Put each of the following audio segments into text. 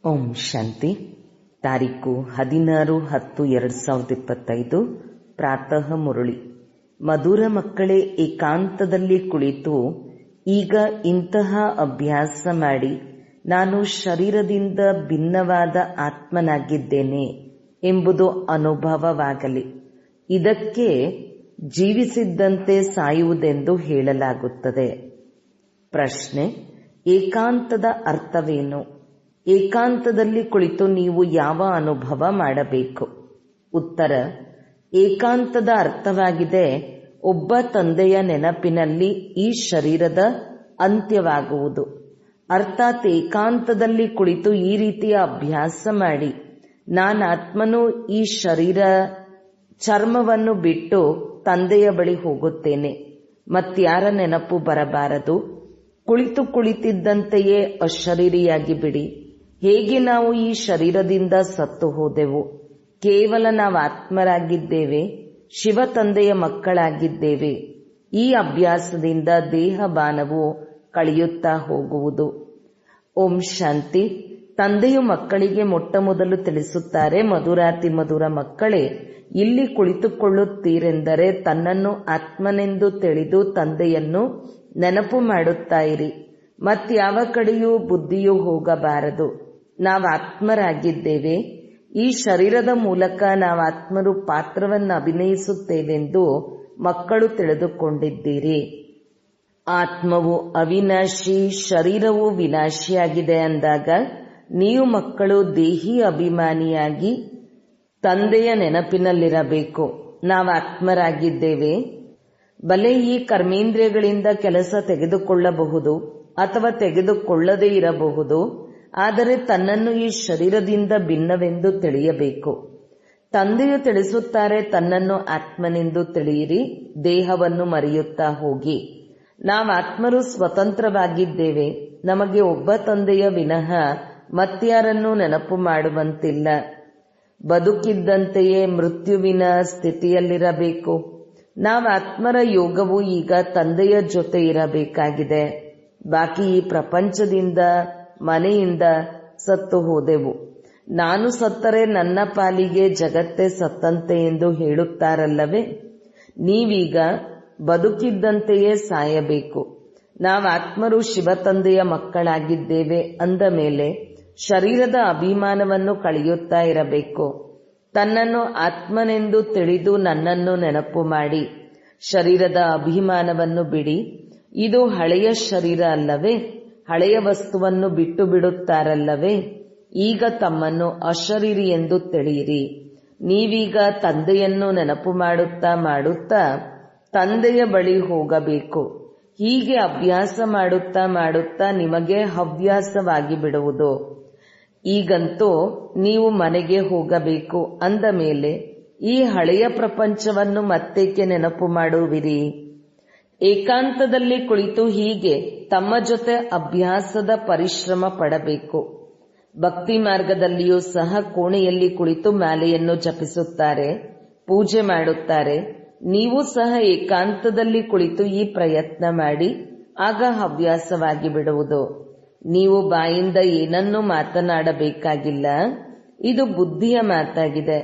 ಓಂ ಶಾಂತಿ. ತಾರೀಕು 16-10-2025 ಪ್ರಾತಃ ಮುರಳಿ. ಮಧುರ ಮಕ್ಕಳೇ, ಏಕಾಂತದಲ್ಲಿ ಕುಳಿತು ಈಗ ಇಂತಹ ಅಭ್ಯಾಸ ಮಾಡಿ, ನಾನು ಶರೀರದಿಂದ ಭಿನ್ನವಾದ ಆತ್ಮನಾಗಿದ್ದೇನೆ ಎಂಬುದು ಅನುಭವವಾಗಲಿ. ಇದಕ್ಕೆ ಜೀವಿಸಿದ್ದಂತೆ ಸಾಯುವುದೆಂದು ಹೇಳಲಾಗುತ್ತದೆ. ಪ್ರಶ್ನೆ: ಏಕಾಂತದ ಅರ್ಥವೇನು? ಏಕಾಂತದಲ್ಲಿ ಕುಳಿತು ನೀವು ಯಾವ ಅನುಭವ ಮಾಡಬೇಕು? ಉತ್ತರ: ಏಕಾಂತದ ಅರ್ಥವಾಗಿದೆ, ಒಬ್ಬ ತಂದೆಯ ನೆನಪಿನಲ್ಲಿ ಈ ಶರೀರದ ಅಂತ್ಯವಾಗುವುದು. ಅರ್ಥಾತ್ ಏಕಾಂತದಲ್ಲಿ ಕುಳಿತು ಈ ರೀತಿಯ ಅಭ್ಯಾಸ ಮಾಡಿ, ನಾನಾತ್ಮನು ಈ ಶರೀರ ಚರ್ಮವನ್ನು ಬಿಟ್ಟು ತಂದೆಯ ಬಳಿ ಹೋಗುತ್ತೇನೆ, ಮತ್ಯಾರ ನೆನಪು ಬರಬಾರದು. ಕುಳಿತಿದ್ದಂತೆಯೇ ಅಶರೀರಿಯಾಗಿ ಬಿಡಿ. ಹೇಗೆ ನಾವು ಈ ಶರೀರದಿಂದ ಸತ್ತು ಹೋದೆವು, ಕೇವಲ ನಾವು ಆತ್ಮರಾಗಿದ್ದೇವೆ, ಶಿವ ತಂದೆಯ ಮಕ್ಕಳಾಗಿದ್ದೇವೆ. ಈ ಅಭ್ಯಾಸದಿಂದ ದೇಹ ಬಾನವು ಕಳೆಯುತ್ತಾ ಹೋಗುವುದು. ಓಂ ಶಾಂತಿ. ತಂದೆಯು ಮಕ್ಕಳಿಗೆ ಮೊಟ್ಟ ಮೊದಲು ತಿಳಿಸುತ್ತಾರೆ, ಮಧುರಾತಿ ಮಧುರ ಮಕ್ಕಳೇ, ಇಲ್ಲಿ ಕುಳಿತುಕೊಳ್ಳುತ್ತೀರೆಂದರೆ ತನ್ನನ್ನು ಆತ್ಮನೆಂದು ತಿಳಿದು ತಂದೆಯನ್ನು ನೆನಪು ಮಾಡುತ್ತಾ ಇರಿ. ಮತ್ಯಾವ ಕಡೆಯೂ ಬುದ್ಧಿಯೂ ಹೋಗಬಾರದು. ನಾವು ಆತ್ಮರಾಗಿದ್ದೇವೆ. ಈ ಶರೀರದ ಮೂಲಕ ನಾವು ಆತ್ಮರು ಪಾತ್ರವನ್ನು ಅಭಿನಯಿಸುತ್ತೇವೆಂದು ಮಕ್ಕಳು ತಿಳಿದುಕೊಂಡಿದ್ದೀರಿ. ಆತ್ಮವು ಅವಿನಾಶಿ, ಶರೀರವು ವಿನಾಶಿಯಾಗಿದೆ ಅಂದಾಗ ನೀವು ಮಕ್ಕಳು ದೇಹಿ ಅಭಿಮಾನಿಯಾಗಿ ತಂದೆಯ ನೆನಪಿನಲ್ಲಿರಬೇಕು. ನಾವು ಆತ್ಮರಾಗಿದ್ದೇವೆ. ಬಲೆ ಈ ಕರ್ಮೇಂದ್ರಿಯಗಳಿಂದ ಕೆಲಸ ತೆಗೆದುಕೊಳ್ಳಬಹುದು ಅಥವಾ ತೆಗೆದುಕೊಳ್ಳದೇ ಇರಬಹುದು, ಆದರೆ ತನ್ನನ್ನು ಈ ಶರೀರದಿಂದ ಭಿನ್ನವೆಂದು ತಿಳಿಯಬೇಕು. ತಂದೆಯು ತಿಳಿಸುತ್ತಾರೆ, ತನ್ನನ್ನು ಆತ್ಮನೆಂದು ತಿಳಿಯಿರಿ, ದೇಹವನ್ನು ಮರೆಯುತ್ತಾ ಹೋಗಿ. ನಾವು ಆತ್ಮರು ಸ್ವತಂತ್ರವಾಗಿದ್ದೇವೆ. ನಮಗೆ ಒಬ್ಬ ತಂದೆಯ ವಿನಃ ಮತ್ಯಾರನ್ನೂ ನೆನಪು ಮಾಡುವಂತಿಲ್ಲ. ಬದುಕಿದ್ದಂತೆಯೇ ಮೃತ್ಯುವಿನ ಸ್ಥಿತಿಯಲ್ಲಿರಬೇಕು. ನಾವು ಆತ್ಮರ ಯೋಗವು ಈಗ ತಂದೆಯ ಜೊತೆ ಇರಬೇಕಾಗಿದೆ. ಬಾಕಿ ಈ ಪ್ರಪಂಚದಿಂದ, ಮನೆಯಿಂದ ಸತ್ತು ಹೋದೆವು. ನಾನು ಸತ್ತರೆ ನನ್ನ ಪಾಲಿಗೆ ಜಗತ್ತೇ ಸತ್ತಂತೆ ಎಂದು ಹೇಳುತ್ತಾರಲ್ಲವೇ. ನೀವೀಗ ಬದುಕಿದ್ದಂತೆಯೇ ಸಾಯಬೇಕು. ನಾವು ಆತ್ಮರು ಶಿವ ತಂದೆಯ ಮಕ್ಕಳಾಗಿದ್ದೇವೆ ಅಂದ ಮೇಲೆ ಶರೀರದ ಅಭಿಮಾನವನ್ನು ಕಳೆಯುತ್ತಾ ಇರಬೇಕು. ತನ್ನನ್ನು ಆತ್ಮನೆಂದು ತಿಳಿದು ನನ್ನನ್ನು ನೆನಪು ಮಾಡಿ ಶರೀರದ ಅಭಿಮಾನವನ್ನು ಬಿಡಿ. ಇದು ಹಳೆಯ ಶರೀರ ಅಲ್ಲವೇ? ಹಳೆಯ ವಸ್ತುವನ್ನು ಬಿಟ್ಟು ಬಿಡುತ್ತಾರಲ್ಲವೇ? ಈಗ ತಮ್ಮನ್ನು ಅಶರೀರಿ ಎಂದು ತಿಳಿಯಿರಿ. ನೀವೀಗ ತಂದೆಯನ್ನು ನೆನಪು ಮಾಡುತ್ತಾ ಮಾಡುತ್ತಾ ತಂದೆಯ ಬಳಿ ಹೋಗಬೇಕು. ಹೀಗೆ ಅಭ್ಯಾಸ ಮಾಡುತ್ತಾ ಮಾಡುತ್ತಾ ನಿಮಗೆ ಹವ್ಯಾಸವಾಗಿ ಬಿಡುವುದು. ಈಗಂತೂ ನೀವು ಮನೆಗೆ ಹೋಗಬೇಕು ಅಂದ ಮೇಲೆ ಈ ಹಳೆಯ ಪ್ರಪಂಚವನ್ನು ಮತ್ತೇಕೆ ನೆನಪು ಮಾಡುವಿರಿ? ಏಕಾಂತದಲ್ಲಿ ಕುಳಿತು ಹೀಗೆ ತಮ್ಮ ಜೊತೆ ಅಭ್ಯಾಸದ ಪರಿಶ್ರಮ ಪಡಬೇಕು. ಭಕ್ತಿ ಮಾರ್ಗದಲ್ಲಿಯೂ ಸಹ ಕೋಣೆಯಲ್ಲಿ ಕುಳಿತು ಮಾಲೆಯನ್ನು ಜಪಿಸುತ್ತಾರೆ, ಪೂಜೆ ಮಾಡುತ್ತಾರೆ. ನೀವು ಸಹ ಏಕಾಂತದಲ್ಲಿ ಕುಳಿತು ಈ ಪ್ರಯತ್ನ ಮಾಡಿ, ಆಗ ಹವ್ಯಾಸವಾಗಿ ಬಿಡುವುದು. ನೀವು ಬಾಯಿಂದ ಏನನ್ನೂ ಮಾತನಾಡಬೇಕಾಗಿಲ್ಲ. ಇದು ಬುದ್ಧಿಯ ಮಾತಾಗಿದೆ.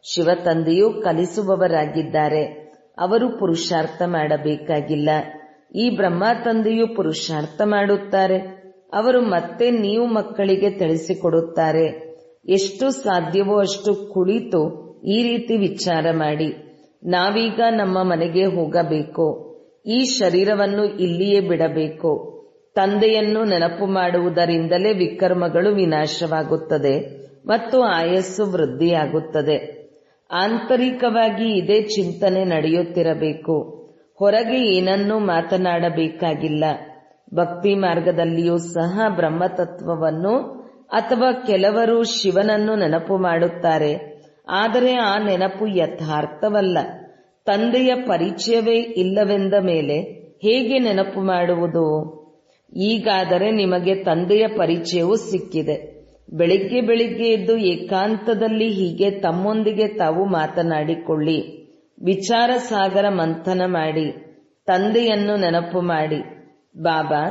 ಶಿವ ತಂದೆಯು ಕಲಿಸುವವರಾಗಿದ್ದಾರೆ. ಅವರು ಪುರುಷಾರ್ಥ ಮಾಡಬೇಕಾಗಿಲ್ಲ. ಈ ಬ್ರಹ್ಮ ತಂದೆಯು ಪುರುಷಾರ್ಥ ಮಾಡುತ್ತಾರೆ. ಅವರು ಮತ್ತೆ ನೀವು ಮಕ್ಕಳಿಗೆ ತಿಳಿಸಿಕೊಡುತ್ತಾರೆ. ಎಷ್ಟು ಸಾಧ್ಯವೋ ಅಷ್ಟು ಕುಳಿತು ಈ ರೀತಿ ವಿಚಾರ ಮಾಡಿ, ನಾವೀಗ ನಮ್ಮ ಮನೆಗೆ ಹೋಗಬೇಕು. ಈ ಶರೀರವನ್ನು ಇಲ್ಲಿಯೇ ಬಿಡಬೇಕು. ತಂದೆಯನ್ನು ನೆನಪು ಮಾಡುವುದರಿಂದಲೇ ವಿಕರ್ಮಗಳು ವಿನಾಶವಾಗುತ್ತದೆ ಮತ್ತು ಆಯಸ್ಸು ವೃದ್ಧಿಯಾಗುತ್ತದೆ. ಆಂತರಿಕವಾಗಿ ಇದೇ ಚಿಂತನೆ ನಡೆಯುತ್ತಿರಬೇಕು. ಹೊರಗೆ ಏನನ್ನೂ ಮಾತನಾಡಬೇಕಾಗಿಲ್ಲ. ಭಕ್ತಿ ಮಾರ್ಗದಲ್ಲಿಯೂ ಸಹ ಬ್ರಹ್ಮತತ್ವವನ್ನು ಅಥವಾ ಕೆಲವರು ಶಿವನನ್ನು ನೆನಪು ಮಾಡುತ್ತಾರೆ. ಆದರೆ ಆ ನೆನಪು ಯಥಾರ್ಥವಲ್ಲ. ತಂದೆಯ ಪರಿಚಯವೇ ಇಲ್ಲವೆಂದ ಮೇಲೆ ಹೇಗೆ ನೆನಪು ಮಾಡುವುದು? ಈಗಾದರೆ ನಿಮಗೆ ತಂದೆಯ ಪರಿಚಯವೂ ಸಿಕ್ಕಿದೆ. ಬೆಳಿಗ್ಗೆ ಎದ್ದು ಏಕಾಂತದಲ್ಲಿ ಹೀಗೆ ತಮ್ಮೊಂದಿಗೆ ತಾವು ಮಾತನಾಡಿಕೊಳ್ಳಿ. ವಿಚಾರ ಸಾಗರ ಮಂಥನ ಮಾಡಿ ತಂದೆಯನ್ನು ನೆನಪು ಮಾಡಿ, ಬಾಬಾ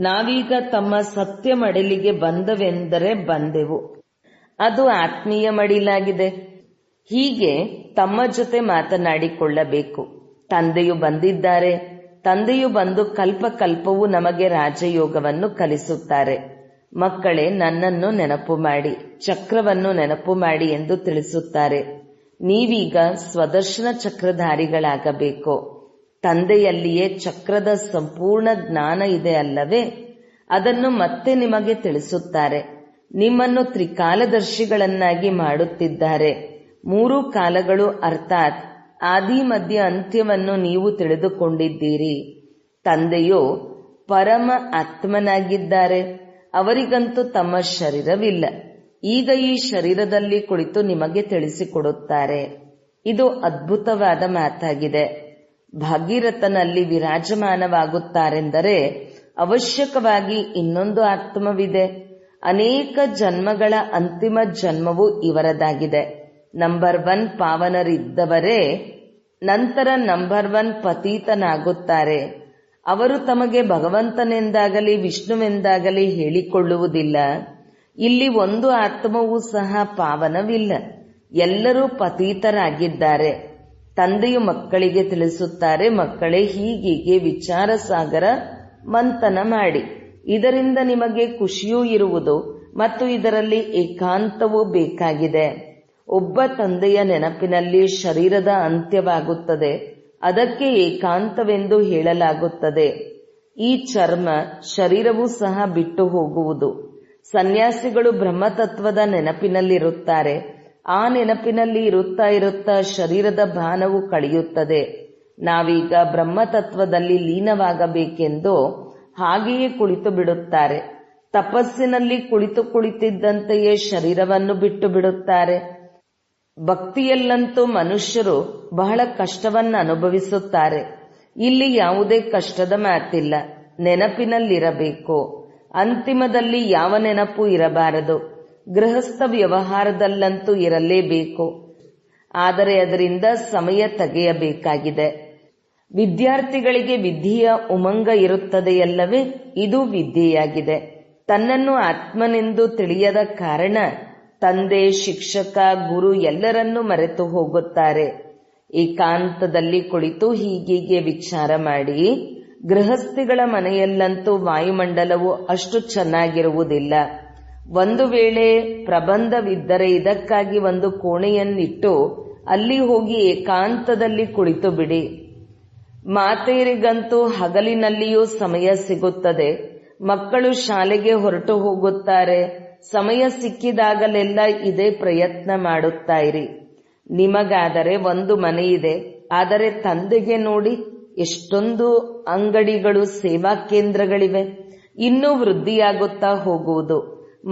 ನಾವೀಗ ತಮ್ಮ ಸತ್ಯ ಮಡಲಿಗೆ ಬಂದವೆಂದರೆ ಬಂದೆವು. ಅದು ಆತ್ಮೀಯ ಮಡಿಲಾಗಿದೆ. ಹೀಗೆ ತಮ್ಮ ಜೊತೆ ಮಾತನಾಡಿಕೊಳ್ಳಬೇಕು. ತಂದೆಯು ಬಂದಿದ್ದಾರೆ, ತಂದೆಯು ಬಂದು ಕಲ್ಪ ಕಲ್ಪವೂ ನಮಗೆ ರಾಜಯೋಗವನ್ನು ಕಲಿಸುತ್ತಾರೆ. ಮಕ್ಕಳೇ, ನನ್ನನ್ನು ನೆನಪು ಮಾಡಿ, ಚಕ್ರವನ್ನು ನೆನಪು ಮಾಡಿ ಎಂದು ತಿಳಿಸುತ್ತಾರೆ. ನೀವೀಗ ಸ್ವದರ್ಶನ ಚಕ್ರಧಾರಿಗಳಾಗಬೇಕು. ತಂದೆಯಲ್ಲಿಯೇ ಚಕ್ರದ ಸಂಪೂರ್ಣ ಜ್ಞಾನ ಇದೆ ಅಲ್ಲವೇ? ಅದನ್ನು ಮತ್ತೆ ನಿಮಗೆ ತಿಳಿಸುತ್ತಾರೆ. ನಿಮ್ಮನ್ನು ತ್ರಿಕಾಲದರ್ಶಿಗಳನ್ನಾಗಿ ಮಾಡುತ್ತಿದ್ದಾರೆ. 3 ಕಾಲಗಳು ಅರ್ಥಾತ್ ಆದಿ ಮಧ್ಯ ಅಂತ್ಯವನ್ನು ನೀವು ತಿಳಿದುಕೊಂಡಿದ್ದೀರಿ. ತಂದೆಯು ಪರಮ ಆತ್ಮನಾಗಿದ್ದಾರೆ. ಅವರಿಗಂತೂ ತಮ್ಮ ಶರೀರವಿಲ್ಲ. ಈಗ ಈ ಶರೀರದಲ್ಲಿ ಕುಳಿತು ನಿಮಗೆ ತಿಳಿಸಿಕೊಡುತ್ತಾರೆ. ಇದು ಅದ್ಭುತವಾದ ಮಾತಾಗಿದೆ. ಭಾಗೀರಥನಲ್ಲಿ ವಿರಾಜಮಾನವಾಗುತ್ತಾರೆಂದರೆ ಅವಶ್ಯಕವಾಗಿ ಇನ್ನೊಂದು ಆತ್ಮವಿದೆ. ಅನೇಕ ಜನ್ಮಗಳ ಅಂತಿಮ ಜನ್ಮವು ಇವರದಾಗಿದೆ. ನಂಬರ್ 1 ಪಾವನರಿದ್ದವರೇ ನಂತರ ನಂಬರ್ 1 ಪತೀತನಾಗುತ್ತಾರೆ. ಅವರು ತಮಗೆ ಭಗವಂತನೆಂದಾಗಲಿ ವಿಷ್ಣುವೆಂದಾಗಲಿ ಹೇಳಿಕೊಳ್ಳುವುದಿಲ್ಲ. ಇಲ್ಲಿ ಒಂದು ಆತ್ಮವೂ ಸಹ ಪಾವನವಿಲ್ಲ. ಎಲ್ಲರೂ ಪತೀತರಾಗಿದ್ದಾರೆ. ತಂದೆಯು ಮಕ್ಕಳಿಗೆ ತಿಳಿಸುತ್ತಾರೆ, ಮಕ್ಕಳೇ, ಹೀಗೀಗೆ ವಿಚಾರ ಸಾಗರ ಮಂಥನ ಮಾಡಿ. ಇದರಿಂದ ನಿಮಗೆ ಖುಷಿಯೂ ಇರುವುದು ಮತ್ತು ಇದರಲ್ಲಿ ಏಕಾಂತವೂ ಬೇಕಾಗಿದೆ. ಒಬ್ಬ ತಂದೆಯ ನೆನಪಿನಲ್ಲಿ ಶರೀರದ ಅಂತ್ಯವಾಗುತ್ತದೆ. ಅದಕ್ಕೆ ಏಕಾಂತವೆಂದು ಹೇಳಲಾಗುತ್ತದೆ. ಈ ಚರ್ಮ ಶರೀರವೂ ಸಹ ಬಿಟ್ಟು ಹೋಗುವುದು. ಸನ್ಯಾಸಿಗಳು ಬ್ರಹ್ಮತತ್ವದ ನೆನಪಿನಲ್ಲಿರುತ್ತಾರೆ. ಆ ನೆನಪಿನಲ್ಲಿ ಇರುತ್ತಾ ಶರೀರದ ಭಾನವು ಕಳೆಯುತ್ತದೆ. ನಾವೀಗ ಬ್ರಹ್ಮತತ್ವದಲ್ಲಿ ಲೀನವಾಗಬೇಕೆಂದು ಹಾಗೆಯೇ ಕುಳಿತು ಬಿಡುತ್ತಾರೆ. ತಪಸ್ಸಿನಲ್ಲಿ ಕುಳಿತಿದ್ದಂತೆಯೇ ಶರೀರವನ್ನು ಬಿಟ್ಟು ಬಿಡುತ್ತಾರೆ. ಭಕ್ತಿಯಲ್ಲಂತೂ ಮನುಷ್ಯರು ಬಹಳ ಕಷ್ಟವನ್ನು ಅನುಭವಿಸುತ್ತಾರೆ. ಇಲ್ಲಿ ಯಾವುದೇ ಕಷ್ಟದ ಮಾತಿಲ್ಲ. ನೆನಪಿನಲ್ಲಿರಬೇಕು. ಅಂತಿಮದಲ್ಲಿ ಯಾವ ನೆನಪು ಇರಬಾರದು. ಗೃಹಸ್ಥ ವ್ಯವಹಾರದಲ್ಲಂತೂ ಇರಲೇಬೇಕು. ಆದರೆ ಅದರಿಂದ ಸಮಯ ತೆಗೆಯಬೇಕಾಗಿದೆ. ವಿದ್ಯಾರ್ಥಿಗಳಿಗೆ ವಿದ್ಯೆಯ ಉಮಂಗ ಇರುತ್ತದೆಯಲ್ಲವೇ? ಇದು ವಿದ್ಯೆಯಾಗಿದೆ. ತನ್ನನ್ನು ಆತ್ಮನೆಂದು ತಿಳಿಯದ ಕಾರಣ ತಂದೆ, ಶಿಕ್ಷಕ, ಗುರು ಎಲ್ಲರನ್ನೂ ಮರೆತು ಹೋಗುತ್ತಾರೆ. ಏಕಾಂತದಲ್ಲಿ ಕುಳಿತು ಹೀಗೀಗೆ ವಿಚಾರ ಮಾಡಿ. ಗೃಹಸ್ಥಿಗಳ ಮನೆಯಲ್ಲಂತೂ ವಾಯುಮಂಡಲವು ಅಷ್ಟು ಚೆನ್ನಾಗಿರುವುದಿಲ್ಲ. ಒಂದು ವೇಳೆ ಪ್ರಬಂಧವಿದ್ದರೆ ಇದಕ್ಕಾಗಿ ಒಂದು ಕೋಣೆಯನ್ನಿಟ್ಟು ಅಲ್ಲಿ ಹೋಗಿ ಏಕಾಂತದಲ್ಲಿ ಕುಳಿತು ಬಿಡಿ. ಮಾತೆಯರಿಗಂತೂ ಹಗಲಿನಲ್ಲಿಯೂ ಸಮಯ ಸಿಗುತ್ತದೆ. ಮಕ್ಕಳು ಶಾಲೆಗೆ ಹೊರಟು ಹೋಗುತ್ತಾರೆ. ಸಮಯ ಸಿಕ್ಕಿದಾಗಲೆಲ್ಲ ಇದೇ ಪ್ರಯತ್ನ ಮಾಡುತ್ತಾ ಇರಿ. ನಿಮಗಾದರೆ ಒಂದು ಮನೆ ಇದೆ. ಆದರೆ ತಂದೆಗೆ ನೋಡಿ ಎಷ್ಟೊಂದು ಅಂಗಡಿಗಳು, ಸೇವಾ ಕೇಂದ್ರಗಳಿವೆ. ಇನ್ನೂ ವೃದ್ಧಿಯಾಗುತ್ತಾ ಹೋಗುವುದು.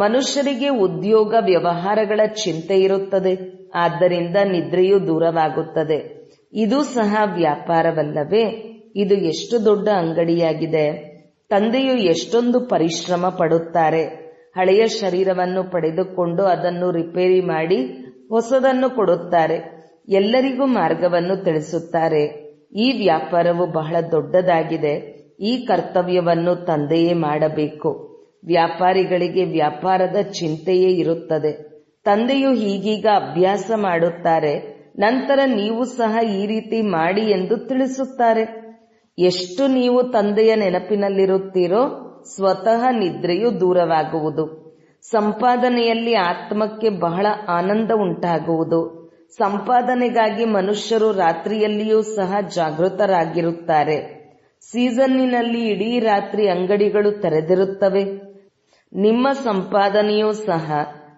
ಮನುಷ್ಯರಿಗೆ ಉದ್ಯೋಗ ವ್ಯವಹಾರಗಳ ಚಿಂತೆ ಇರುತ್ತದೆ. ಆದ್ದರಿಂದ ನಿದ್ರೆಯೂ ದೂರವಾಗುತ್ತದೆ. ಇದು ಸಹ ವ್ಯಾಪಾರವಲ್ಲವೇ? ಇದು ಎಷ್ಟು ದೊಡ್ಡ ಅಂಗಡಿಯಾಗಿದೆ. ತಂದೆಯು ಎಷ್ಟೊಂದು ಪರಿಶ್ರಮ ಪಡುತ್ತಾರೆ. ಹಳೆಯ ಶರೀರವನ್ನು ಪಡೆದುಕೊಂಡು ಅದನ್ನು ರಿಪೇರಿ ಮಾಡಿ ಹೊಸದನ್ನು ಕೊಡುತ್ತಾರೆ. ಎಲ್ಲರಿಗೂ ಮಾರ್ಗವನ್ನು ತಿಳಿಸುತ್ತಾರೆ. ಈ ವ್ಯಾಪಾರವು ಬಹಳ ದೊಡ್ಡದಾಗಿದೆ. ಈ ಕರ್ತವ್ಯವನ್ನು ತಂದೆಯೇ ಮಾಡಬೇಕು. ವ್ಯಾಪಾರಿಗಳಿಗೆ ವ್ಯಾಪಾರದ ಚಿಂತೆಯೇ ಇರುತ್ತದೆ. ತಂದೆಯು ಹೀಗೀಗ ಅಭ್ಯಾಸ ಮಾಡುತ್ತಾರೆ. ನಂತರ ನೀವು ಸಹ ಈ ರೀತಿ ಮಾಡಿ ಎಂದು ತಿಳಿಸುತ್ತಾರೆ. ಎಷ್ಟು ನೀವು ತಂದೆಯ ನೆನಪಿನಲ್ಲಿರುತ್ತೀರೋ ಸ್ವತಃ ನಿದ್ರೆಯು ದೂರವಾಗುವುದು. ಸಂಪಾದನೆಯಲ್ಲಿ ಆತ್ಮಕ್ಕೆ ಬಹಳ ಆನಂದ ಉಂಟಾಗುವುದು. ಸಂಪಾದನೆಗಾಗಿ ಮನುಷ್ಯರು ರಾತ್ರಿಯಲ್ಲಿಯೂ ಸಹ ಜಾಗೃತರಾಗಿರುತ್ತಾರೆ. ಸೀಸನ್ನಿನಲ್ಲಿ ಇಡೀ ರಾತ್ರಿ ಅಂಗಡಿಗಳು ತೆರೆದಿರುತ್ತವೆ. ನಿಮ್ಮ ಸಂಪಾದನೆಯೂ ಸಹ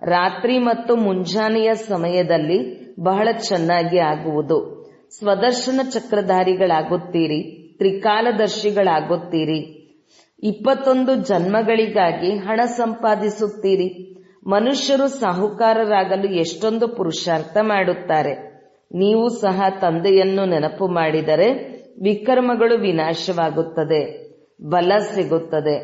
ರಾತ್ರಿ ಮತ್ತು ಮುಂಜಾನೆಯ ಸಮಯದಲ್ಲಿ ಬಹಳ ಚೆನ್ನಾಗಿ ಆಗುವುದು. ಸ್ವದರ್ಶನ ಚಕ್ರಧಾರಿಗಳಾಗುತ್ತೀರಿ. ತ್ರಿಕಾಲದರ್ಶಿಗಳಾಗುತ್ತೀರಿ. 21 ಜನ್ಮಗಳಿಗಾಗಿ ಹಣ ಸಂಪಾದಿಸುತ್ತೀರಿ. ಮನುಷ್ಯರು ಸಾಹುಕಾರರಾಗಲು ಎಷ್ಟೊಂದು ಪುರುಷಾರ್ಥ ಮಾಡುತ್ತಾರೆ. ನೀವು ಸಹ ತಂದೆಯನ್ನು ನೆನಪು ಮಾಡಿದರೆ ವಿಕರ್ಮಗಳು ವಿನಾಶವಾಗುತ್ತದೆ, ಬಲ ಸಿಗುತ್ತದೆ.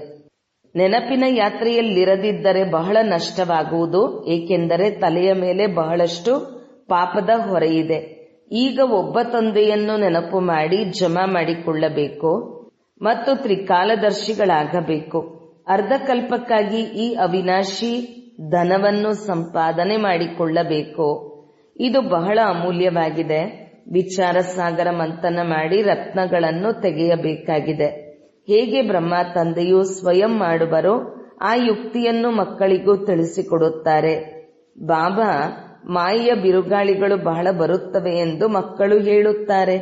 ನೆನಪಿನ ಯಾತ್ರೆಯಲ್ಲಿರದಿದ್ದರೆ ಬಹಳ ನಷ್ಟವಾಗುವುದು. ಏಕೆಂದರೆ ತಲೆಯ ಮೇಲೆ ಬಹಳಷ್ಟು ಪಾಪದ ಹೊರೆಯಿದೆ. ಈಗ ಒಬ್ಬ ತಂದೆಯನ್ನು ನೆನಪು ಮಾಡಿ ಜಮಾ ಮಾಡಿಕೊಳ್ಳಬೇಕು ಮತ್ತು ತ್ರಿಕಾಲದರ್ಶಿಗಳಾಗಬೇಕು. ಅರ್ಧಕಲ್ಪಕ್ಕಾಗಿ ಈ ಅವಿನಾಶಿ ಧನವನ್ನು ಸಂಪಾದನೆ ಮಾಡಿಕೊಳ್ಳಬೇಕು. ಇದು ಬಹಳ ಅಮೂಲ್ಯವಾಗಿದೆ. ವಿಚಾರ ಸಾಗರ ಮಂಥನ ಮಾಡಿ ರತ್ನಗಳನ್ನು ತೆಗೆಯಬೇಕಾಗಿದೆ. ಹೇಗೆ ಬ್ರಹ್ಮ ತಂದೆಯು ಸ್ವಯಂ ಮಾಡುವರೋ ಆ ಯುಕ್ತಿಯನ್ನು ಮಕ್ಕಳಿಗೂ ತಿಳಿಸಿಕೊಡುತ್ತಾರೆ. ಬಾಬಾ ಮಾಯೆಯ ಬಿರುಗಾಳಿಗಳು ಬಹಳ ಬರುತ್ತವೆ ಎಂದು ಮಕ್ಕಳು ಹೇಳುತ್ತಾರೆ.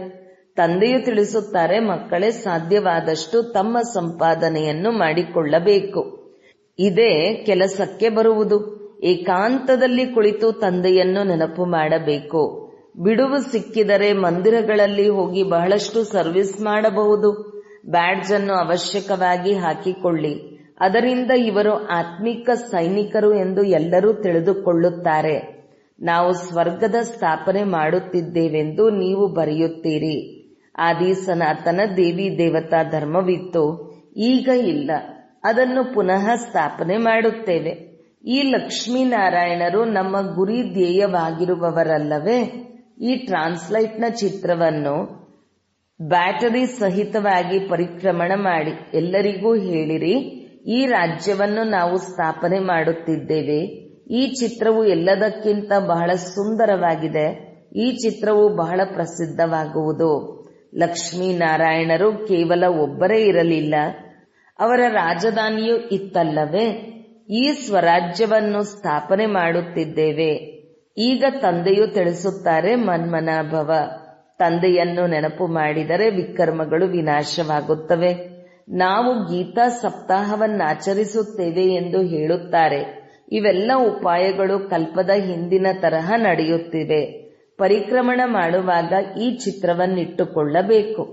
ತಂದೆಯು ತಿಳಿಸುತ್ತಾರೆ, ಮಕ್ಕಳೇ ಸಾಧ್ಯವಾದಷ್ಟು ತಮ್ಮ ಸಂಪಾದನೆಯನ್ನು ಮಾಡಿಕೊಳ್ಳಬೇಕು. ಇದೇ ಕೆಲಸಕ್ಕೆ ಬರುವುದು. ಏಕಾಂತದಲ್ಲಿ ಕುಳಿತು ತಂದೆಯನ್ನು ನೆನಪು ಮಾಡಬೇಕು. ಬಿಡುವು ಸಿಕ್ಕಿದರೆ ಮಂದಿರಗಳಲ್ಲಿ ಹೋಗಿ ಬಹಳಷ್ಟು ಸರ್ವಿಸ್ ಮಾಡಬಹುದು. ಬ್ಯಾಡ್ಜ್ ಅನ್ನು ಅವಶ್ಯಕವಾಗಿ ಹಾಕಿಕೊಳ್ಳಿ. ಅದರಿಂದ ಇವರು ಆತ್ಮಿಕ ಸೈನಿಕರು ಎಂದು ಎಲ್ಲರೂ ತಿಳಿದುಕೊಳ್ಳುತ್ತಾರೆ. ನಾವು ಸ್ವರ್ಗದ ಸ್ಥಾಪನೆ ಮಾಡುತ್ತಿದ್ದೇವೆಂದು ನೀವು ಬರೆಯುತ್ತೀರಿ. ಆದಿ ಸನಾತನ ದೇವಿ ದೇವತಾ ಧರ್ಮವಿತ್ತು, ಈಗ ಇಲ್ಲ. ಅದನ್ನು ಪುನಃ ಸ್ಥಾಪನೆ ಮಾಡುತ್ತೇವೆ. ಈ ಲಕ್ಷ್ಮೀನಾರಾಯಣರು ನಮ್ಮ ಗುರಿ ಧ್ಯೇಯವಾಗಿರುವವರಲ್ಲವೇ? ಈ ಟ್ರಾನ್ಸ್ಲೈಟ್ನ ಚಿತ್ರವನ್ನು ಬ್ಯಾಟರಿ ಸಹಿತವಾಗಿ ಪರಿಕ್ರಮಣ ಮಾಡಿ ಎಲ್ಲರಿಗೂ ಹೇಳಿರಿ, ಈ ರಾಜ್ಯವನ್ನು ನಾವು ಸ್ಥಾಪನೆ ಮಾಡುತ್ತಿದ್ದೇವೆ. ಈ ಚಿತ್ರವು ಎಲ್ಲದಕ್ಕಿಂತ ಬಹಳ ಸುಂದರವಾಗಿದೆ. ಈ ಚಿತ್ರವು ಬಹಳ ಪ್ರಸಿದ್ಧವಾಗುವುದು. ಲಕ್ಷ್ಮೀನಾರಾಯಣರು ಕೇವಲ ಒಬ್ಬರೇ ಇರಲಿಲ್ಲ, ಅವರ ರಾಜಧಾನಿಯೂ ಇತ್ತಲ್ಲವೇ? ಈ ಸ್ವರಾಜ್ಯವನ್ನು ಸ್ಥಾಪನೆ ಮಾಡುತ್ತಿದ್ದೇವೆ. ಈಗ ತಂದೆಯು ತಿಳಿಸುತ್ತಾರೆ, ಮನ್ಮನಾಭವ. ತಂದೆಯನ್ನು ನೆನಪು ಮಾಡಿದರೆ ವಿಕರ್ಮಗಳು ವಿನಾಶವಾಗುತ್ತವೆ. ನಾವು ಗೀತಾ ಸಪ್ತಾಹವನ್ನಾಚರಿಸುತ್ತೇವೆ ಎಂದು ಹೇಳುತ್ತಾರೆ. ಇವೆಲ್ಲ ಉಪಾಯಗಳು ಕಲ್ಪದ ಹಿಂದಿನ ತರಹ ನಡೆಯುತ್ತಿವೆ. ಪರಿಕ್ರಮಣ ಮಾಡುವಾಗ ಈ ಚಿತ್ರವನ್ನಿಟ್ಟುಕೊಳ್ಳಬೇಕು.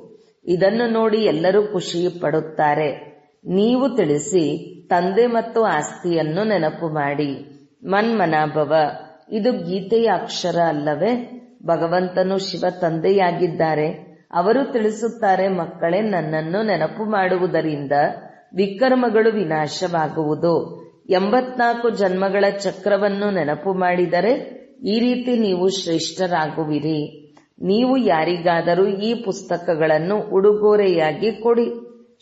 ಇದನ್ನು ನೋಡಿ ಎಲ್ಲರೂ ಖುಷಿ ಪಡುತ್ತಾರೆ. ನೀವು ತಿಳಿಸಿ, ತಂದೆ ಮತ್ತು ಆಸ್ತಿಯನ್ನು ನೆನಪು ಮಾಡಿ. ಮನ್ಮನಾಭವ, ಇದು ಗೀತೆಯ ಅಕ್ಷರ ಅಲ್ಲವೇ? ಭಗವಂತನು ಶಿವ ತಂದೆಯಾಗಿದ್ದಾರೆ. ಅವರು ತಿಳಿಸುತ್ತಾರೆ, ಮಕ್ಕಳೇ, ನನ್ನನ್ನು ನೆನಪು ಮಾಡುವುದರಿಂದ ವಿಕರ್ಮಗಳು ವಿನಾಶವಾಗುವುದು. 84 ಜನ್ಮಗಳ ಚಕ್ರವನ್ನು ನೆನಪು ಮಾಡಿದರೆ ಈ ರೀತಿ ನೀವು ಶ್ರೇಷ್ಠರಾಗುವಿರಿ. ನೀವು ಯಾರಿಗಾದರೂ ಈ ಪುಸ್ತಕಗಳನ್ನು ಉಡುಗೊರೆಯಾಗಿ ಕೊಡಿ.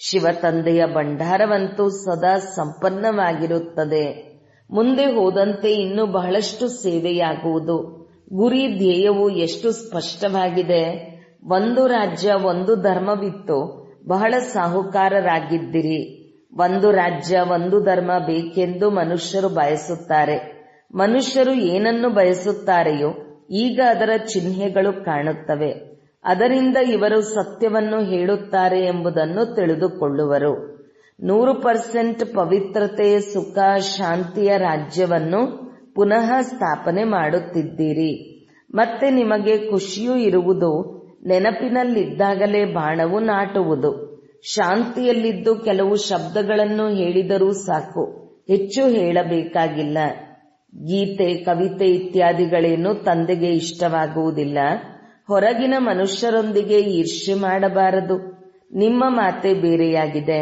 ಶಿವ ತಂದೆಯ ಭಂಡಾರವಂತೂ ಸದಾ ಸಂಪನ್ನವಾಗಿರುತ್ತದೆ. ಮುಂದೆ ಹೋದಂತೆ ಇನ್ನೂ ಬಹಳಷ್ಟು ಸೇವೆಯಾಗುವುದು. ಗುರಿ ಧ್ಯೇಯವು ಎಷ್ಟು ಸ್ಪಷ್ಟವಾಗಿದೆ. ಒಂದು ರಾಜ್ಯ, ಒಂದು ಧರ್ಮವಿತ್ತು. ಬಹಳ ಸಾಹುಕಾರರಾಗಿದ್ದಿರಿ. ಒಂದು ರಾಜ್ಯ, ಒಂದು ಧರ್ಮ ಬೇಕೆಂದು ಮನುಷ್ಯರು ಬಯಸುತ್ತಾರೆ. ಮನುಷ್ಯರು ಏನನ್ನು ಬಯಸುತ್ತಾರೆಯೋ ಈಗ ಅದರ ಚಿಹ್ನೆಗಳು ಕಾಣುತ್ತವೆ. ಅದರಿಂದ ಇವರು ಸತ್ಯವನ್ನು ಹೇಳುತ್ತಾರೆ ಎಂಬುದನ್ನು ತಿಳಿದುಕೊಳ್ಳುವರು. 100% ಪವಿತ್ರತೆ, ಸುಖ, ಶಾಂತಿಯ ರಾಜ್ಯವನ್ನು ಪುನಃ ಸ್ಥಾಪನೆ ಮಾಡುತ್ತಿದ್ದೀರಿ. ಮತ್ತೆ ನಿಮಗೆ ಖುಷಿಯೂ ಇರುವುದು. ನೆನಪಿನಲ್ಲಿದ್ದಾಗಲೇ ಬಾಣವು ನಾಟುವುದು. ಶಾಂತಿಯಲ್ಲಿದ್ದು ಕೆಲವು ಶಬ್ದಗಳನ್ನು ಹೇಳಿದರೂ ಸಾಕು, ಹೆಚ್ಚು ಹೇಳಬೇಕಾಗಿಲ್ಲ. ಗೀತೆ, ಕವಿತೆ ಇತ್ಯಾದಿಗಳೇನು ತಂದೆಗೆ ಇಷ್ಟವಾಗುವುದಿಲ್ಲ. ಹೊರಗಿನ ಮನುಷ್ಯರೊಂದಿಗೆ ಈರ್ಷ್ಯೆ ಮಾಡಬಾರದು. ನಿಮ್ಮ ಮಾತೆ ಬೇರೆಯಾಗಿದೆ.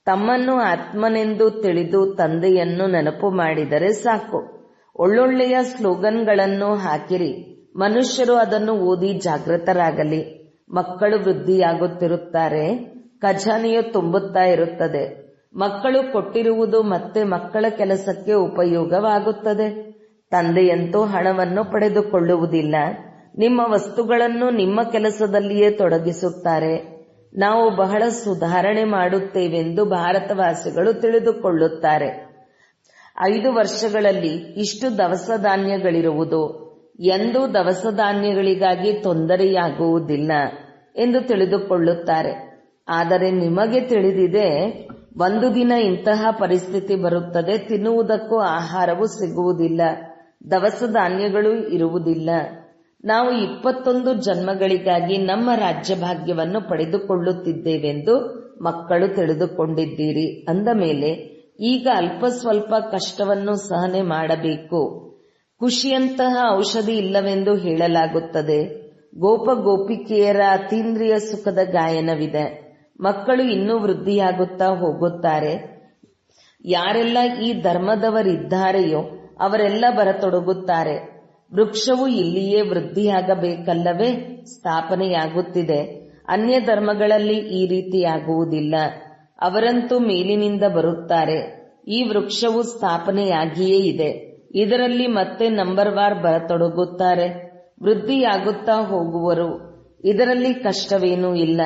ತಮ್ಮನ್ನು ಆತ್ಮನೆಂದು ತಿಳಿದು ತಂದೆಯನ್ನು ನೆನಪು ಮಾಡಿದರೆ ಸಾಕು. ಒಳ್ಳೊಳ್ಳೆಯ ಸ್ಲೋಗನ್ಗಳನ್ನು ಹಾಕಿರಿ. ಮನುಷ್ಯರು ಅದನ್ನು ಓದಿ ಜಾಗೃತರಾಗಲಿ. ಮಕ್ಕಳು ವೃದ್ಧಿಯಾಗುತ್ತಿರುತ್ತಾರೆ. ಖಜಾನೆಯು ತುಂಬುತ್ತಾ ಇರುತ್ತದೆ. ಮಕ್ಕಳು ಕೊಟ್ಟಿರುವುದು ಮತ್ತೆ ಮಕ್ಕಳ ಕೆಲಸಕ್ಕೆ ಉಪಯೋಗವಾಗುತ್ತದೆ. ತಂದೆಯಂತೂ ಹಣವನ್ನು ಪಡೆದುಕೊಳ್ಳುವುದಿಲ್ಲ. ನಿಮ್ಮ ವಸ್ತುಗಳನ್ನು ನಿಮ್ಮ ಕೆಲಸದಲ್ಲಿಯೇ ತೊಡಗಿಸುತ್ತಾರೆ. ನಾವು ಬಹಳ ಸುಧಾರಣೆ ಮಾಡುತ್ತೇವೆಂದು ಭಾರತವಾಸಿಗಳು ತಿಳಿದುಕೊಳ್ಳುತ್ತಾರೆ. 5 ವರ್ಷಗಳಲ್ಲಿ ಇಷ್ಟು ದವಸ ಧಾನ್ಯಗಳಿರುವುದು. ಎಂದೂ ದವಸ ಧಾನ್ಯಗಳಿಗಾಗಿ ತೊಂದರೆಯಾಗುವುದಿಲ್ಲ ಎಂದು ತಿಳಿದುಕೊಳ್ಳುತ್ತಾರೆ. ಆದರೆ ನಿಮಗೆ ತಿಳಿದಿದೆ, ಒಂದು ದಿನ ಇಂತಹ ಪರಿಸ್ಥಿತಿ ಬರುತ್ತದೆ. ತಿನ್ನುವುದಕ್ಕೂ ಆಹಾರವೂ ಸಿಗುವುದಿಲ್ಲ, ದವಸ ಧಾನ್ಯಗಳೂ ಇರುವುದಿಲ್ಲ. ನಾವು 21 ಜನ್ಮಗಳಿಗಾಗಿ ನಮ್ಮ ರಾಜ್ಯಭಾಗ್ಯವನ್ನು ಪಡೆದುಕೊಳ್ಳುತ್ತಿದ್ದೇವೆಂದು ಮಕ್ಕಳು ತಿಳಿದುಕೊಂಡಿದ್ದೀರಿ. ಅಂದ ಮೇಲೆ ಈಗ ಅಲ್ಪ ಸ್ವಲ್ಪ ಕಷ್ಟವನ್ನು ಸಹನೆ ಮಾಡಬೇಕು. ಖುಷಿಯಂತಹ ಔಷಧಿ ಇಲ್ಲವೆಂದು ಹೇಳಲಾಗುತ್ತದೆ. ಗೋಪ ಗೋಪಿಕೆಯರ ಅತೀಂದ್ರಿಯ ಸುಖದ ಗಾಯನವಿದೆ. ಮಕ್ಕಳು ಇನ್ನೂ ವೃದ್ಧಿಯಾಗುತ್ತಾ ಹೋಗುತ್ತಾರೆ. ಯಾರೆಲ್ಲ ಈ ಧರ್ಮದವರಿದ್ದಾರೆಯೋ ಅವರೆಲ್ಲ ಬರತೊಡಗುತ್ತಾರೆ. ವೃಕ್ಷವು ಇಲ್ಲಿಯೇ ವೃದ್ಧಿಯಾಗಬೇಕಲ್ಲವೇ? ಸ್ಥಾಪನೆಯಾಗುತ್ತಿದೆ. ಅನ್ಯ ಧರ್ಮಗಳಲ್ಲಿ ಈ ರೀತಿಯಾಗುವುದಿಲ್ಲ. ಅವರಂತೂ ಮೇಲಿನಿಂದ ಬರುತ್ತಾರೆ. ಈ ವೃಕ್ಷವು ಸ್ಥಾಪನೆಯಾಗಿಯೇ ಇದೆ. ಇದರಲ್ಲಿ ಮತ್ತೆ ನಂಬರ್ ವಾರ್ ಬರತೊಡಗುತ್ತಾರೆ. ವೃದ್ಧಿಯಾಗುತ್ತಾ ಹೋಗುವರು. ಇದರಲ್ಲಿ ಕಷ್ಟವೇನೂ ಇಲ್ಲ.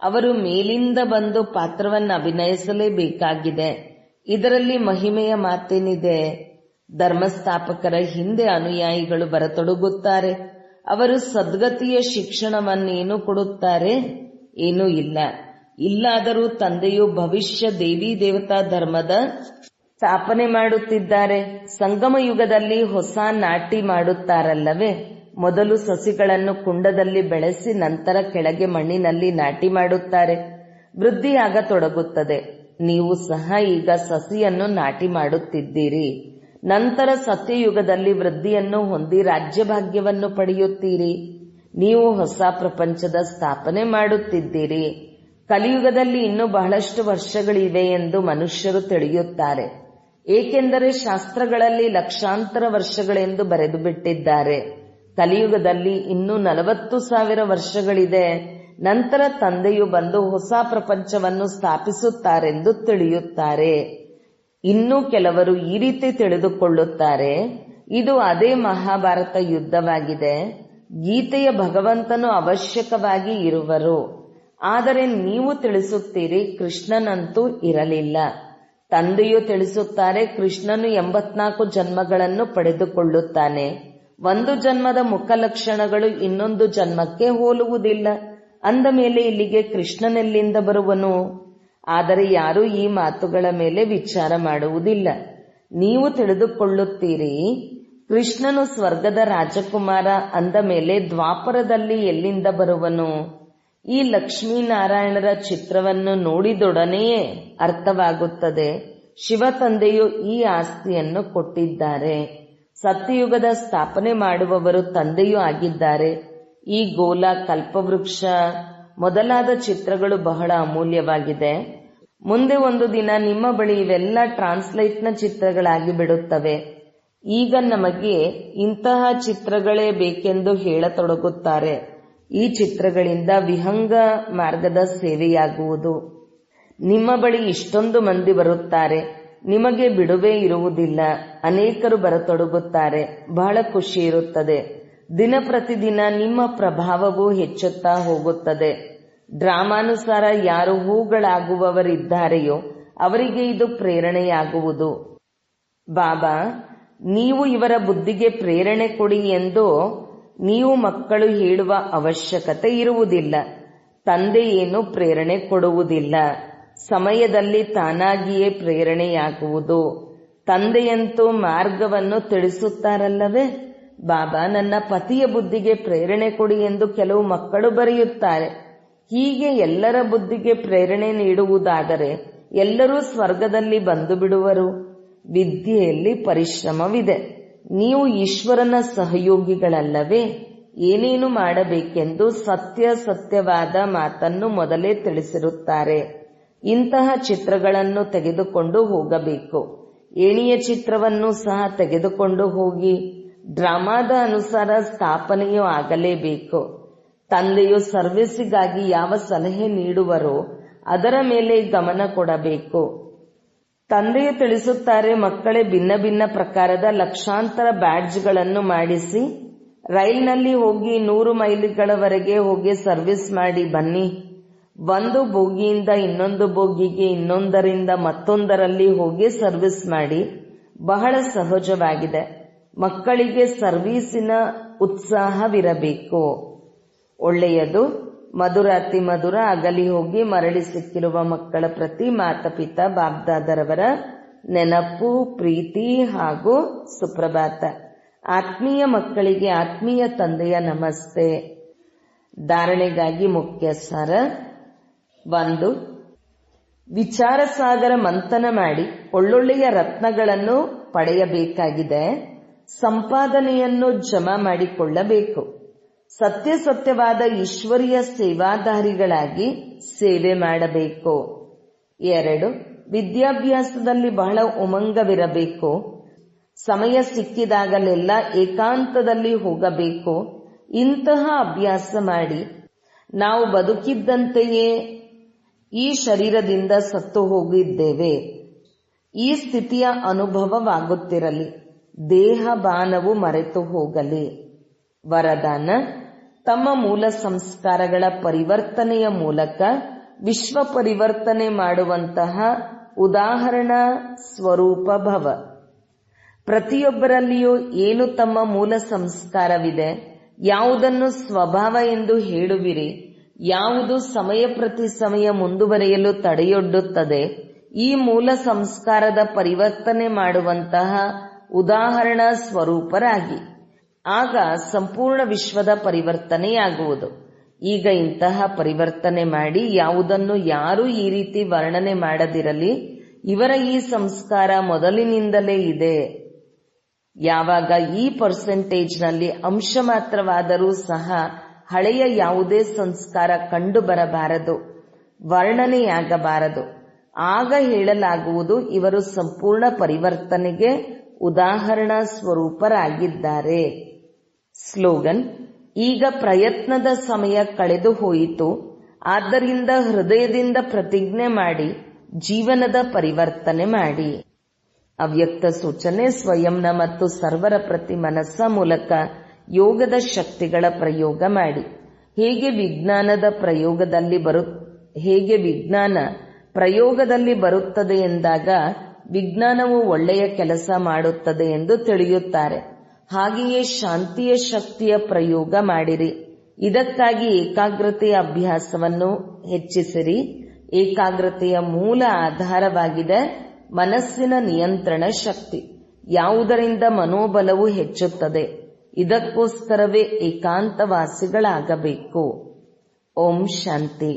ಅವರು ಮೇಲಿಂದ ಬಂದು ಪಾತ್ರವನ್ನು ಅಭಿನಯಿಸಲೇಬೇಕಾಗಿದೆ. ಇದರಲ್ಲಿ ಮಹಿಮೆಯ ಮಾತೇನಿದೆ? ಧರ್ಮಸ್ಥಾಪಕರ ಹಿಂದೆ ಅನುಯಾಯಿಗಳು ಬರತೊಡಗುತ್ತಾರೆ. ಅವರು ಸದ್ಗತಿಯ ಶಿಕ್ಷಣವನ್ನೇನು ಕೊಡುತ್ತಾರೆ? ಏನೂ ಇಲ್ಲ. ಇಲ್ಲಾದರೂ ತಂದೆಯು ಭವಿಷ್ಯ ದೇವಿ ದೇವತಾ ಧರ್ಮದ ಸ್ಥಾಪನೆ ಮಾಡುತ್ತಿದ್ದಾರೆ. ಸಂಗಮ ಯುಗದಲ್ಲಿ ಹೊಸ ನಾಟಿ ಮಾಡುತ್ತಾರಲ್ಲವೇ? ಮೊದಲು ಸಸಿಗಳನ್ನು ಕುಂಡದಲ್ಲಿ ಬೆಳೆಸಿ ನಂತರ ಕೆಳಗೆ ಮಣ್ಣಿನಲ್ಲಿ ನಾಟಿ ಮಾಡುತ್ತಾರೆ. ವೃದ್ಧಿಯಾಗತೊಡಗುತ್ತದೆ. ನೀವು ಸಹ ಈಗ ಸಸಿಯನ್ನು ನಾಟಿ ಮಾಡುತ್ತಿದ್ದೀರಿ. ನಂತರ ಸತ್ಯಯುಗದಲ್ಲಿ ವೃದ್ಧಿಯನ್ನು ಹೊಂದಿ ರಾಜ್ಯಭಾಗ್ಯವನ್ನು ಪಡೆಯುತ್ತೀರಿ. ನೀವು ಹೊಸ ಪ್ರಪಂಚದ ಸ್ಥಾಪನೆ ಮಾಡುತ್ತಿದ್ದೀರಿ. ಕಲಿಯುಗದಲ್ಲಿ ಇನ್ನೂ ಬಹಳಷ್ಟು ವರ್ಷಗಳಿವೆ ಎಂದು ಮನುಷ್ಯರು ತಿಳಿಯುತ್ತಾರೆ. ಏಕೆಂದರೆ ಶಾಸ್ತ್ರಗಳಲ್ಲಿ ಲಕ್ಷಾಂತರ ವರ್ಷಗಳೆಂದು ಬರೆದು ಬಿಟ್ಟಿದ್ದಾರೆ. ಕಲಿಯುಗದಲ್ಲಿ ಇನ್ನೂ 40,000 ವರ್ಷಗಳಿದೆ. ನಂತರ ತಂದೆಯು ಬಂದು ಹೊಸ ಪ್ರಪಂಚವನ್ನು ಸ್ಥಾಪಿಸುತ್ತಾರೆಂದು ತಿಳಿಯುತ್ತಾರೆ. ಇನ್ನೂ ಕೆಲವರು ಈ ರೀತಿ ತಿಳಿದುಕೊಳ್ಳುತ್ತಾರೆ, ಇದು ಅದೇ ಮಹಾಭಾರತ ಯುದ್ಧವಾಗಿದೆ. ಗೀತೆಯ ಭಗವಂತನು ಅವಶ್ಯಕವಾಗಿ ಇರುವರು. ಆದರೆ ನೀವು ತಿಳಿಸುತ್ತೀರಿ ಕೃಷ್ಣನಂತೂ ಇರಲಿಲ್ಲ. ತಂದೆಯು ತಿಳಿಸುತ್ತಾರೆ ಕೃಷ್ಣನು 84 ಜನ್ಮಗಳನ್ನು ಪಡೆದುಕೊಳ್ಳುತ್ತಾನೆ. ಒಂದು ಜನ್ಮದ ಮುಖಲಕ್ಷಣಗಳು ಇನ್ನೊಂದು ಜನ್ಮಕ್ಕೆ ಹೋಲುವುದಿಲ್ಲ. ಅಂದ ಮೇಲೆ ಇಲ್ಲಿಗೆ ಕೃಷ್ಣನೆಲ್ಲಿಂದ ಬರುವನು? ಆದರೆ ಯಾರೂ ಈ ಮಾತುಗಳ ಮೇಲೆ ವಿಚಾರ ಮಾಡುವುದಿಲ್ಲ. ನೀವು ತಿಳಿದುಕೊಳ್ಳುತ್ತೀರಿ ಕೃಷ್ಣನು ಸ್ವರ್ಗದ ರಾಜಕುಮಾರ. ಅಂದ ಮೇಲೆ ದ್ವಾಪರದಲ್ಲಿ ಎಲ್ಲಿಂದ ಬರುವನು? ಈ ಲಕ್ಷ್ಮೀನಾರಾಯಣರ ಚಿತ್ರವನ್ನು ನೋಡಿದೊಡನೆಯೇ ಅರ್ಥವಾಗುತ್ತದೆ. ಶಿವ ತಂದೆಯು ಈ ಆಸ್ತಿಯನ್ನು ಕೊಟ್ಟಿದ್ದಾರೆ. ಸತ್ಯಯುಗದ ಸ್ಥಾಪನೆ ಮಾಡುವವರು ತಂದೆಯೂ ಆಗಿದ್ದಾರೆ. ಈ ಗೋಲ, ಕಲ್ಪವೃಕ್ಷ ಮೊದಲಾದ ಚಿತ್ರಗಳು ಬಹಳ ಅಮೂಲ್ಯವಾಗಿದೆ. ಮುಂದೆ ಒಂದು ದಿನ ನಿಮ್ಮ ಬಳಿ ಇವೆಲ್ಲ ಟ್ರಾನ್ಸ್ಲೇಟ್ನ ಚಿತ್ರಗಳಾಗಿ ಬಿಡುತ್ತವೆ. ಈಗ ನಮಗೆ ಇಂತಹ ಚಿತ್ರಗಳೇ ಬೇಕೆಂದು ಹೇಳತೊಡಗುತ್ತಾರೆ. ಈ ಚಿತ್ರಗಳಿಂದ ವಿಹಂಗ ಮಾರ್ಗದ ಸೇವೆಯಾಗುವುದು. ನಿಮ್ಮ ಬಳಿ ಇಷ್ಟೊಂದು ಮಂದಿ ಬರುತ್ತಾರೆ, ನಿಮಗೆ ಬಿಡುವೇ ಇರುವುದಿಲ್ಲ. ಅನೇಕರು ಬರತೊಡಗುತ್ತಾರೆ. ಬಹಳ ಖುಷಿ ಇರುತ್ತದೆ. ದಿನ ಪ್ರತಿದಿನ ನಿಮ್ಮ ಪ್ರಭಾವವೂ ಹೆಚ್ಚುತ್ತಾ ಹೋಗುತ್ತದೆ. ಡ್ರಾಮಾನುಸಾರ ಯಾರು ಹೂಗಳಾಗುವವರಿದ್ದಾರೆಯೋ ಅವರಿಗೆ ಇದು ಪ್ರೇರಣೆಯಾಗುವುದು. ಬಾಬಾ, ನೀವು ಇವರ ಬುದ್ಧಿಗೆ ಪ್ರೇರಣೆ ಕೊಡಿ ಎಂದು ನೀವು ಮಕ್ಕಳು ಹೇಳುವ ಅವಶ್ಯಕತೆ ಇರುವುದಿಲ್ಲ. ತಂದೆ ಏನು ಪ್ರೇರಣೆ ಕೊಡುವುದಿಲ್ಲ. ಸಮಯದಲ್ಲಿ ತಾನಾಗಿಯೇ ಪ್ರೇರಣೆಯಾಗುವುದು. ತಂದೆಯಂತೂ ಮಾರ್ಗವನ್ನು ತಿಳಿಸುತ್ತಾರಲ್ಲವೇ? ಬಾಬಾ, ನನ್ನ ಪತಿಯ ಬುದ್ಧಿಗೆ ಪ್ರೇರಣೆ ಕೊಡಿ ಎಂದು ಕೆಲವು ಮಕ್ಕಳು ಬರೆಯುತ್ತಾರೆ. ಹೀಗೆ ಎಲ್ಲರ ಬುದ್ಧಿಗೆ ಪ್ರೇರಣೆ ನೀಡುವುದಾದರೆ ಎಲ್ಲರೂ ಸ್ವರ್ಗದಲ್ಲಿ ಬಂದು ಬಿಡುವರು. ವಿದ್ಯೆಯಲ್ಲಿ ಪರಿಶ್ರಮವಿದೆ. ನೀವು ಈಶ್ವರನ ಸಹಯೋಗಿಗಳಲ್ಲವೇ? ಏನೇನು ಮಾಡಬೇಕೆಂದು ಸತ್ಯವಾದ ಮಾತನ್ನು ಮೊದಲೇ ತಿಳಿಸಿರುತ್ತಾರೆ. ಇಂತಹ ಚಿತ್ರಗಳನ್ನು ತೆಗೆದುಕೊಂಡು ಹೋಗಬೇಕು. ಏಣಿಯ ಚಿತ್ರವನ್ನು ಸಹ ತೆಗೆದುಕೊಂಡು ಹೋಗಿ. ಡ್ರಾಮಾದ ಅನುಸಾರ ಸ್ಥಾಪನೆಯೂ ಆಗಲೇಬೇಕು. ತಂದೆಯು ಸರ್ವಿಸಿಗಾಗಿ ಯಾವ ಸಲಹೆ ನೀಡುವರೋ ಅದರ ಮೇಲೆ ಗಮನ ಕೊಡಬೇಕು. ತಂದೆಯು ತಿಳಿಸುತ್ತಾರೆ, ಮಕ್ಕಳೇ, ಭಿನ್ನ ಭಿನ್ನ ಪ್ರಕಾರದ ಲಕ್ಷಾಂತರ ಬ್ಯಾಡ್ಜ್ಗಳನ್ನು ಮಾಡಿಸಿ ರೈಲ್ನಲ್ಲಿ ಹೋಗಿ 100 ಮೈಲಿಗಳವರೆಗೆ ಹೋಗಿ ಸರ್ವಿಸ್ ಮಾಡಿ ಬನ್ನಿ. ಒಂದು ಬೋಗಿಯಿಂದ ಇನ್ನೊಂದು ಬೋಗಿಗೆ, ಇನ್ನೊಂದರಿಂದ ಮತ್ತೊಂದರಲ್ಲಿ ಹೋಗಿ ಸರ್ವಿಸ್ ಮಾಡಿ. ಬಹಳ ಸಹಜವಾಗಿದೆ. ಮಕ್ಕಳಿಗೆ ಸರ್ವೀಸಿನ ಉತ್ಸಾಹವಿರಬೇಕು. ಒಳ್ಳೆಯದು. ಮಧುರ, ಅತಿ ಮಧುರ. ಅಗಲಿ ಹೋಗಿ ಮರಳಿ ಸಿಕ್ಕಿರುವ ಮಕ್ಕಳ ಪ್ರತಿ ಮಾತಾಪಿತಾ ಬಾಬ್ದಾದರವರ ನೆನಪು, ಪ್ರೀತಿ ಹಾಗೂ ಸುಪ್ರಭಾತ. ಆತ್ಮೀಯ ಮಕ್ಕಳಿಗೆ ಆತ್ಮೀಯ ತಂದೆಯ ನಮಸ್ತೆ. ಧಾರಣೆಗಾಗಿ ಮುಖ್ಯ ಸಾರ. 1. ವಿಚಾರ ಸಾಗರ ಮಂಥನ ಮಾಡಿ ಒಳ್ಳೊಳ್ಳೆಯ ರತ್ನಗಳನ್ನು ಪಡೆಯಬೇಕಾಗಿದೆ. ಸಂಪಾದನೆಯನ್ನು ಜಮಾ ಮಾಡಿಕೊಳ್ಳಬೇಕು. ಸತ್ಯವಾದ ಈಶ್ವರೀಯ ಸೇವಾಧಾರಿಗಳಾಗಿ ಸೇವೆ ಮಾಡಬೇಕು. 2. ವಿದ್ಯಾಭ್ಯಾಸದಲ್ಲಿ ಬಹಳ ಉಮಂಗವಿರಬೇಕು. ಸಮಯ ಸಿಕ್ಕಿದಾಗಲೆಲ್ಲ ಏಕಾಂತದಲ್ಲಿ ಹೋಗಬೇಕು. ಇಂತಹ ಅಭ್ಯಾಸ ಮಾಡಿ. ನಾವು ಬದುಕಿದ್ದಂತೆಯೇ ಈ ಶರೀರದಿಂದ ಸತ್ತು ಹೋಗಿದ್ದೇವೆ. ಈ ಸ್ಥಿತಿಯ ಅನುಭವವಾಗುತ್ತಿರಲಿ. ದೇಹ ಬಾನವು ಮರೆತು ಹೋಗಲಿ. ವರದಾನ: ತಮ್ಮ ಮೂಲ ಸಂಸ್ಕಾರಗಳ ಪರಿವರ್ತನೆಯ ಮೂಲಕ ವಿಶ್ವ ಪರಿವರ್ತನೆ ಮಾಡುವಂತಹ ಉದಾಹರಣಾ ಸ್ವರೂಪ ಭವ. ಪ್ರತಿಯೊಬ್ಬರಲ್ಲಿಯೂ ಏನು ತಮ್ಮ ಮೂಲ ಸಂಸ್ಕಾರವಿದೆ, ಯಾವುದನ್ನು ಸ್ವಭಾವ ಎಂದು ಹೇಳುವಿರಿ, ಯಾವುದು ಸಮಯ ಪ್ರತಿ ಸಮಯ ಮುಂದುವರಿಯಲು ತಡೆಯೊಡ್ಡುತ್ತದೆ, ಈ ಮೂಲ ಸಂಸ್ಕಾರದ ಪರಿವರ್ತನೆ ಮಾಡುವಂತಹ ಉದಾಹರಣಾ ಸ್ವರೂಪರಾಗಿ. ಆಗ ಸಂಪೂರ್ಣ ವಿಶ್ವದ ಪರಿವರ್ತನೆಯಾಗುವುದು. ಈಗ ಇಂತಹ ಪರಿವರ್ತನೆ ಮಾಡಿ ಯಾವುದನ್ನು ಯಾರೂ ಈ ರೀತಿ ವರ್ಣನೆ ಮಾಡದಿರಲಿ. ಇವರ ಈ ಸಂಸ್ಕಾರ ಮೊದಲಿನಿಂದಲೇ ಇದೆ. ಯಾವಾಗ ಈ ಪರ್ಸೆಂಟೇಜ್ನಲ್ಲಿ ಅಂಶ ಮಾತ್ರವಾದರೂ ಸಹ ಹಳೆಯ ಯಾವುದೇ ಸಂಸ್ಕಾರ ಕಂಡು ಬರಬಾರದು, ವರ್ಣನೆಯಾಗಬಾರದು. ಆಗ ಹೇಳಲಾಗುವುದು ಇವರು ಸಂಪೂರ್ಣ ಪರಿವರ್ತನೆಗೆ ಉದಾಹರಣಾ ಸ್ವರೂಪರಾಗಿದ್ದಾರೆ. ಸ್ಲೋಗನ್: ಈಗ ಪ್ರಯತ್ನದ ಸಮಯ ಕಳೆದು ಹೋಯಿತು. ಆದ್ದರಿಂದ ಹೃದಯದಿಂದ ಪ್ರತಿಜ್ಞೆ ಮಾಡಿ ಜೀವನದ ಪರಿವರ್ತನೆ ಮಾಡಿ. ಅವ್ಯಕ್ತ ಸೂಚನೆ: ಸ್ವಯಂನ ಮತ್ತು ಸರ್ವರ ಪ್ರತಿ ಮನಸ್ಸ ಮೂಲಕ ಯೋಗದ ಶಕ್ತಿಗಳ ಪ್ರಯೋಗ ಮಾಡಿ. ಹೇಗೆ ವಿಜ್ಞಾನ ಪ್ರಯೋಗದಲ್ಲಿ ಬರುತ್ತದೆ ಎಂದಾಗ ವಿಜ್ಞಾನವು ಒಳ್ಳೆಯ ಕೆಲಸ ಮಾಡುತ್ತದೆ ಎಂದು ತಿಳಿಯುತ್ತಾರೆ. ಹಾಗೆಯೇ ಶಾಂತಿಯ ಶಕ್ತಿಯ ಪ್ರಯೋಗ ಮಾಡಿರಿ. ಇದಕ್ಕಾಗಿ ಏಕಾಗ್ರತೆಯ ಅಭ್ಯಾಸವನ್ನು ಹೆಚ್ಚಿಸಿರಿ. ಏಕಾಗ್ರತೆಯ ಮೂಲ ಆಧಾರವಾಗಿದೆ ಮನಸ್ಸಿನ ನಿಯಂತ್ರಣ ಶಕ್ತಿ, ಯಾವುದರಿಂದ ಮನೋಬಲವು ಹೆಚ್ಚುತ್ತದೆ. ಇದಕ್ಕೋಸ್ಕರವೇ ಏಕಾಂತವಾಸಿಗಳಾಗಬೇಕು. ಓಂ ಶಾಂತಿ.